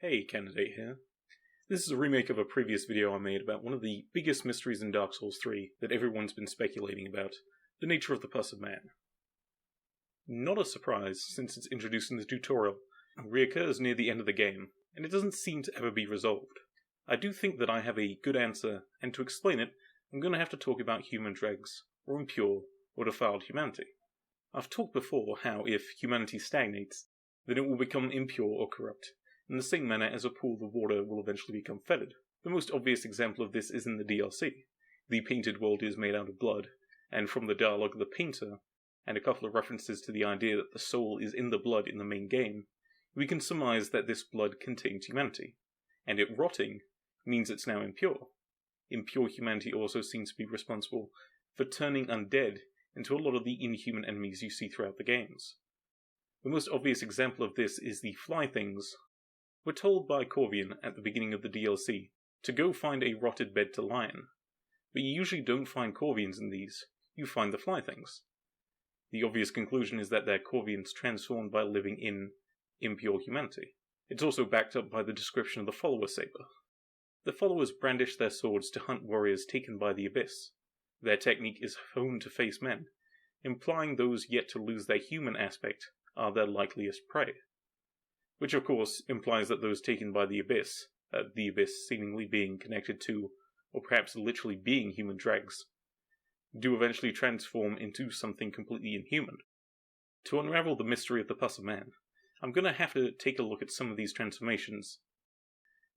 Hey, Candidate here. This is a remake of a previous video I made about one of the biggest mysteries in Dark Souls 3 that everyone's been speculating about, the nature of the Pus of Man. Not a surprise, since it's introduced in the tutorial, and reoccurs near the end of the game, and it doesn't seem to ever be resolved. I do think that I have a good answer, and to explain it, I'm going to have to talk about human dregs, or impure, or defiled humanity. I've talked before how if humanity stagnates, then it will become impure or corrupt, in the same manner as a pool of water will eventually become fetid. The most obvious example of this is in the DLC. The painted world is made out of blood, and from the dialogue of the painter, and a couple of references to the idea that the soul is in the blood in the main game, we can surmise that this blood contains humanity, and it rotting means it's now impure. Impure humanity also seems to be responsible for turning undead into a lot of the inhuman enemies you see throughout the games. The most obvious example of this is the fly things. We're told by Corvian at the beginning of the DLC to go find a rotted bed to lie in, but you usually don't find Corvians in these, you find the fly things. The obvious conclusion is that they're Corvians transformed by living in impure humanity. It's also backed up by the description of the follower saber. The followers brandish their swords to hunt warriors taken by the abyss. Their technique is honed to face men, implying those yet to lose their human aspect are their likeliest prey. Which of course implies that those taken by the abyss seemingly being connected to, or perhaps literally being human dregs, do eventually transform into something completely inhuman. To unravel the mystery of the Pus of Man, I'm going to have to take a look at some of these transformations.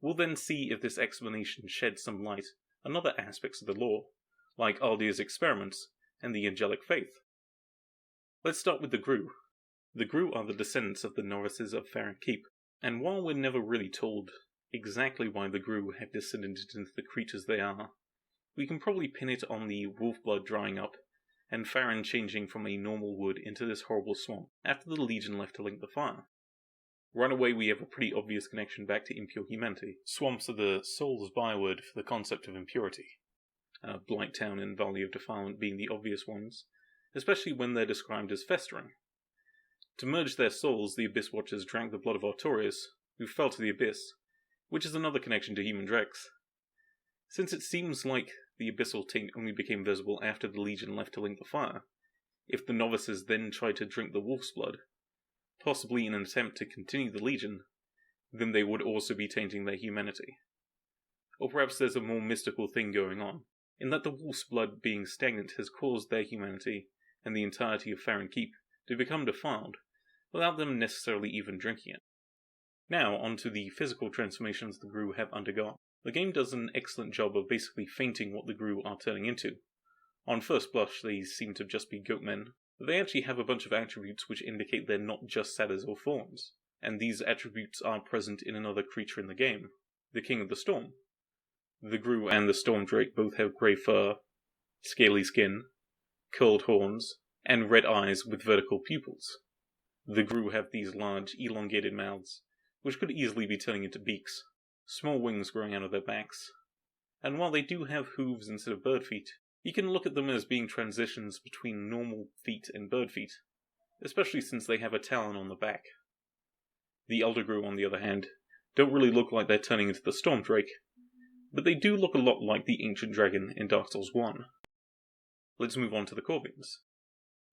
We'll then see if this explanation sheds some light on other aspects of the lore, like Aldir's experiments and the angelic faith. Let's start with the Gru. The Gru are the descendants of the novices of Farron Keep, and while we're never really told exactly why the Gru have descended into the creatures they are, we can probably pin it on the wolf blood drying up, and Farron changing from a normal wood into this horrible swamp after the Legion left to link the fire. Right away we have a pretty obvious connection back to impure humanity. Swamps are the soul's byword for the concept of impurity. Blighttown and Valley of Defilement being the obvious ones, especially when they're described as festering. To merge their souls, the Abyss Watchers drank the blood of Artorias, who fell to the Abyss, which is another connection to human dregs. Since it seems like the abyssal taint only became visible after the Legion left to link the fire, if the novices then tried to drink the wolf's blood, possibly in an attempt to continue the Legion, then they would also be tainting their humanity. Or perhaps there's a more mystical thing going on, in that the wolf's blood being stagnant has caused their humanity and the entirety of Farron Keep to become defiled, without them necessarily even drinking it. Now, onto the physical transformations the Gru have undergone. The game does an excellent job of basically fainting what the Gru are turning into. On first blush, they seem to just be goatmen, but they actually have a bunch of attributes which indicate they're not just satyrs or fauns, and these attributes are present in another creature in the game, the King of the Storm. The Gru and the Storm Drake both have grey fur, scaly skin, curled horns, and red eyes with vertical pupils. The Gru have these large, elongated mouths, which could easily be turning into beaks, small wings growing out of their backs. And while they do have hooves instead of bird feet, you can look at them as being transitions between normal feet and bird feet, especially since they have a talon on the back. The Elder Gru, on the other hand, don't really look like they're turning into the Storm Drake, but they do look a lot like the Ancient Dragon in Dark Souls 1. Let's move on to the Corvians.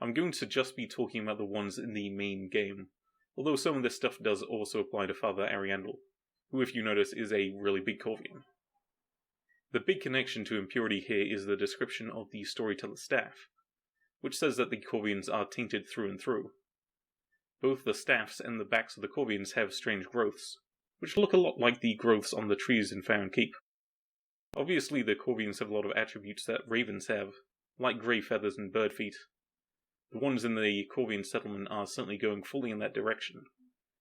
I'm going to just be talking about the ones in the main game, although some of this stuff does also apply to Father Ariandel, who, if you notice, is a really big Corvian. The big connection to impurity here is the description of the Storyteller's Staff, which says that the Corvians are tainted through and through. Both the staffs and the backs of the Corvians have strange growths, which look a lot like the growths on the trees in Farron Keep. Obviously, the Corvians have a lot of attributes that ravens have, like grey feathers and bird feet. The ones in the Corvian settlement are certainly going fully in that direction,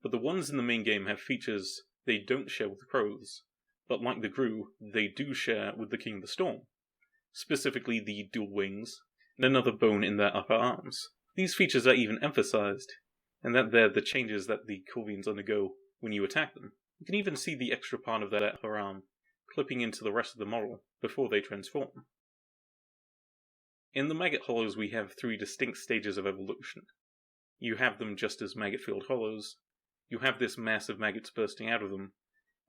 but the ones in the main game have features they don't share with the crows, but like the Gru, they do share with the King of the Storm, specifically the dual wings, and another bone in their upper arms. These features are even emphasized, and that they're the changes that the Corvians undergo when you attack them. You can even see the extra part of their upper arm clipping into the rest of the model before they transform. In the Maggot Hollows we have three distinct stages of evolution. You have them just as maggot-filled hollows, you have this mass of maggots bursting out of them,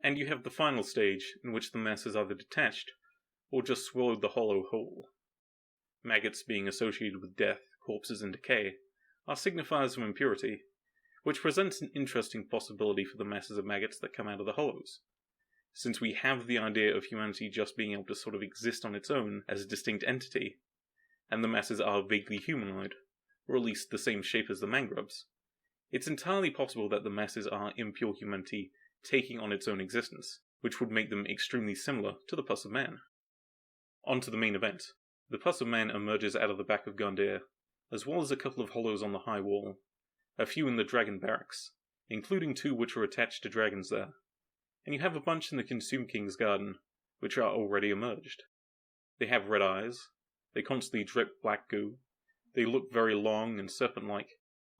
And you have the final stage, in which the mass is either detached, or just swallowed the hollow whole. Maggots, being associated with death, corpses, and decay, are signifiers of impurity, which presents an interesting possibility for the masses of maggots that come out of the hollows, since we have the idea of humanity just being able to sort of exist on its own as a distinct entity, and the masses are vaguely humanoid, or at least the same shape as the mangrubs. It's entirely possible that the masses are impure humanity taking on its own existence, which would make them extremely similar to the Pus of Man. On to the main event. The Pus of Man emerges out of the back of Gundyr, as well as a couple of hollows on the high wall, a few in the dragon barracks, including 2 which are attached to dragons there, and you have a bunch in the Consume King's garden, which are already emerged. They have red eyes, they constantly drip black goo, they look very long and serpent-like.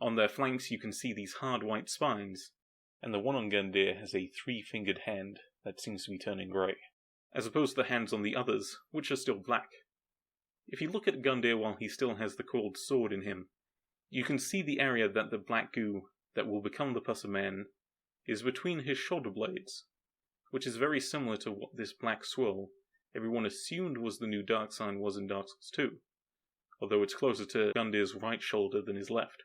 On their flanks you can see these hard white spines, and the one on Gundyr has a 3-fingered hand that seems to be turning grey, as opposed to the hands on the others, which are still black. If you look at Gundyr while he still has the coiled sword in him, you can see the area that the black goo that will become the Pus of Man is between his shoulder blades, which is very similar to what this black swirl everyone assumed was the new dark sign was in Dark Souls 2, although it's closer to Gundyr's right shoulder than his left.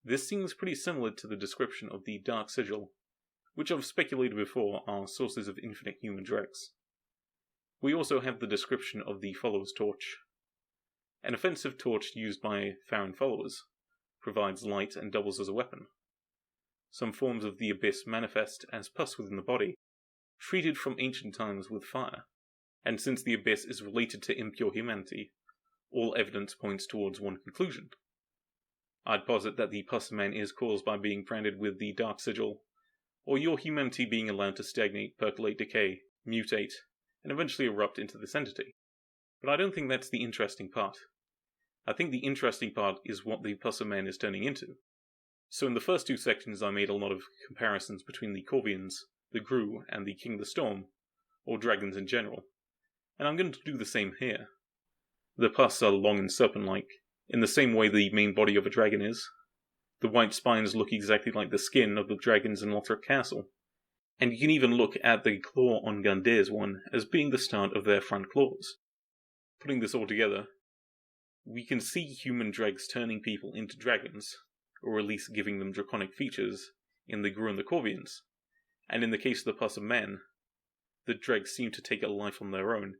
This seems pretty similar to the description of the Dark Sigil, which I've speculated before are sources of infinite human dregs. We also have the description of the Follower's Torch. An offensive torch used by Farron followers, provides light and doubles as a weapon. Some forms of the Abyss manifest as pus within the body, treated from ancient times with fire, and since the Abyss is related to impure humanity, all evidence points towards one conclusion. I'd posit that the Pus of Man is caused by being branded with the Dark Sigil, or your humanity being allowed to stagnate, percolate, decay, mutate, and eventually erupt into this entity. But I don't think that's the interesting part. I think the interesting part is what the Pus of Man is turning into. So in the first 2 sections I made a lot of comparisons between the Corvians, the Gru, and the King of the Storm, or dragons in general, and I'm going to do the same here. The pus are long and serpent-like, in the same way the main body of a dragon is. The white spines look exactly like the skin of the dragons in Lothric Castle, and you can even look at the claw on Gundyr's one as being the start of their front claws. Putting this all together, we can see human dregs turning people into dragons, or at least giving them draconic features, in the Gru and the Corvians, and in the case of the Pus of Man, the dregs seem to take a life on their own,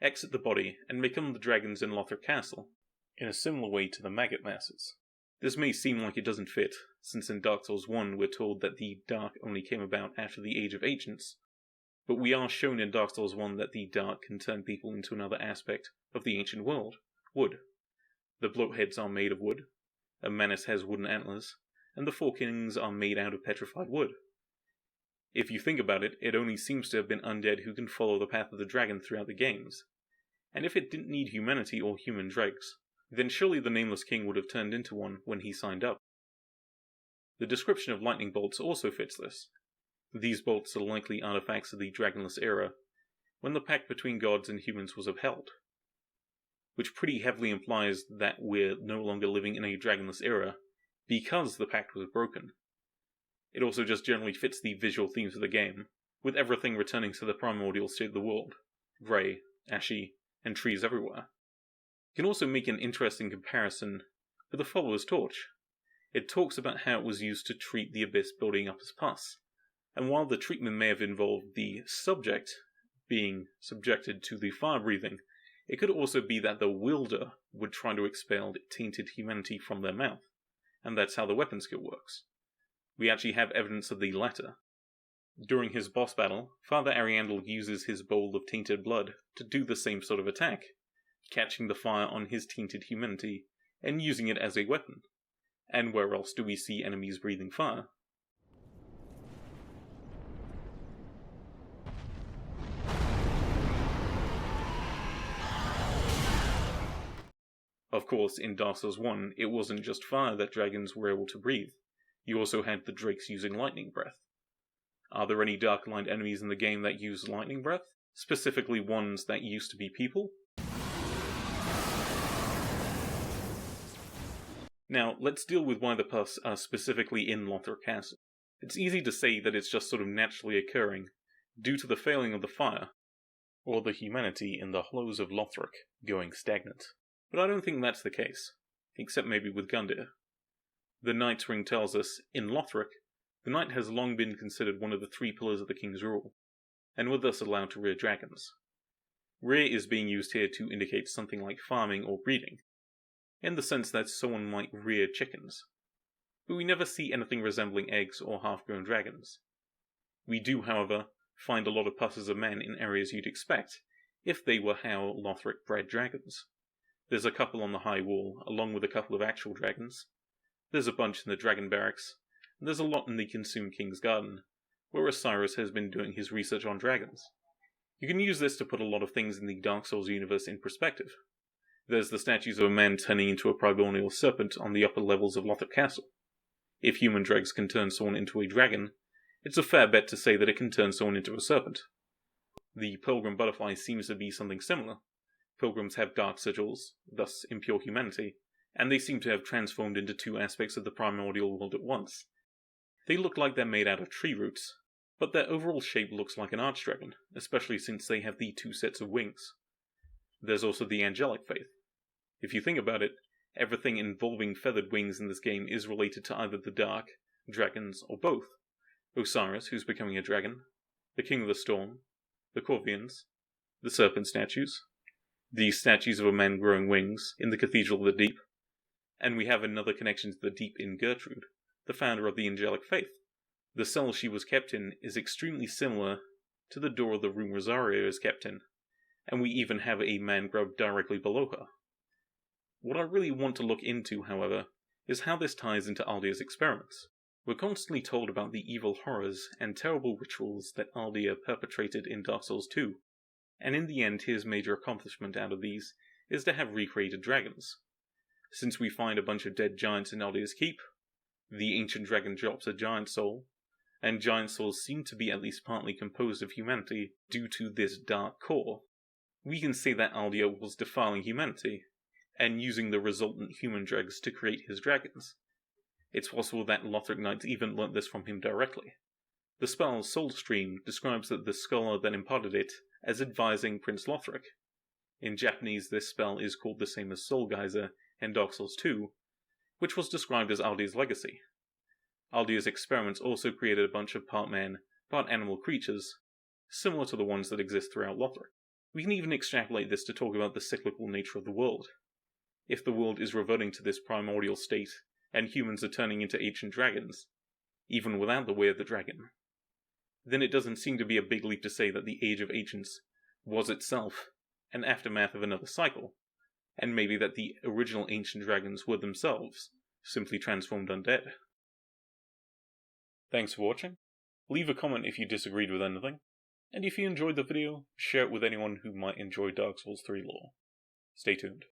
exit the body, and become the dragons in Lothric Castle, in a similar way to the maggot masses. This may seem like it doesn't fit, since in Dark Souls 1 we're told that the Dark only came about after the Age of Ancients, but we are shown in Dark Souls 1 that the Dark can turn people into another aspect of the ancient world, wood. The bloatheads are made of wood, a Manus has wooden antlers, and the 4 kings are made out of petrified wood. If you think about it, it only seems to have been undead who can follow the path of the dragon throughout the games, and if it didn't need humanity or human dregs, then surely the Nameless King would have turned into one when he signed up. The description of lightning bolts also fits this. These bolts are likely artifacts of the Dragonless era, when the pact between gods and humans was upheld, which pretty heavily implies that we're no longer living in a Dragonless era because the pact was broken. It also just generally fits the visual themes of the game, with everything returning to the primordial state of the world, grey, ashy, and trees everywhere. You can also make an interesting comparison with the Follower's Torch. It talks about how it was used to treat the Abyss building up as pus, and while the treatment may have involved the subject being subjected to the fire breathing, it could also be that the wielder would try to expel tainted humanity from their mouth, and that's how the weapon skill works. We actually have evidence of the latter. During his boss battle, Father Ariandel uses his bowl of tainted blood to do the same sort of attack, catching the fire on his tainted humanity and using it as a weapon. And where else do we see enemies breathing fire? Of course, in Dark Souls 1, it wasn't just fire that dragons were able to breathe. You also had the drakes using lightning breath. Are there any dark-lined enemies in the game that use lightning breath? Specifically ones that used to be people? Now, let's deal with why the pus are specifically in Lothric Castle. It's easy to say that it's just sort of naturally occurring, due to the failing of the fire, or the humanity in the hollows of Lothric going stagnant. But I don't think that's the case, except maybe with Gundyr. The Knight's Ring tells us, in Lothric, the Knight has long been considered one of the 3 pillars of the king's rule, and were thus allowed to rear dragons. Rear is being used here to indicate something like farming or breeding, in the sense that someone might rear chickens. But we never see anything resembling eggs or half-grown dragons. We do, however, find a lot of Pus of Man in areas you'd expect, if they were how Lothric bred dragons. There's a couple on the high wall, along with a couple of actual dragons. There's a bunch in the dragon barracks, and there's a lot in the Consumed King's Garden, where Osiris has been doing his research on dragons. You can use this to put a lot of things in the Dark Souls universe in perspective. There's the statues of a man turning into a primordial serpent on the upper levels of Lothric Castle. If human dregs can turn someone into a dragon, it's a fair bet to say that it can turn someone into a serpent. The Pilgrim Butterfly seems to be something similar. Pilgrims have dark sigils, thus impure humanity, and they seem to have transformed into 2 aspects of the primordial world at once. They look like they're made out of tree roots, but their overall shape looks like an archdragon, especially since they have the 2 sets of wings. There's also the angelic faith. If you think about it, everything involving feathered wings in this game is related to either the dark, dragons, or both. Osiris, who's becoming a dragon, the King of the Storm, the Corvians, the Serpent Statues, the statues of a man growing wings in the Cathedral of the Deep, and we have another connection to the Deep in Gertrude, the founder of the angelic faith. The cell she was kept in is extremely similar to the door of the room Rosario is kept in, and we even have a man grub directly below her. What I really want to look into, however, is how this ties into Aldyr's experiments. We're constantly told about the evil horrors and terrible rituals that Aldyr perpetrated in Dark Souls 2, and in the end his major accomplishment out of these is to have recreated dragons. Since we find a bunch of dead giants in Aldyr's keep, the ancient dragon drops a giant soul, and giant souls seem to be at least partly composed of humanity due to this dark core, we can say that Aldyr was defiling humanity, and using the resultant human dregs to create his dragons. It's possible that Lothric Knights even learnt this from him directly. The spell Soul Stream describes the scholar that imparted it as advising Prince Lothric. In Japanese, this spell is called the same as Soul Geyser in Dark Souls 2, which was described as Aldyr's legacy. Aldyr's experiments also created a bunch of part man, part animal creatures, similar to the ones that exist throughout Lothric. We can even extrapolate this to talk about the cyclical nature of the world. If the world is reverting to this primordial state, and humans are turning into ancient dragons, even without the Way of the Dragon, then it doesn't seem to be a big leap to say that the Age of Ancients was itself an aftermath of another cycle, and maybe that the original ancient dragons were themselves simply transformed undead. Thanks for watching. Leave a comment if you disagreed with anything, and if you enjoyed the video, share it with anyone who might enjoy Dark Souls 3 lore. Stay tuned.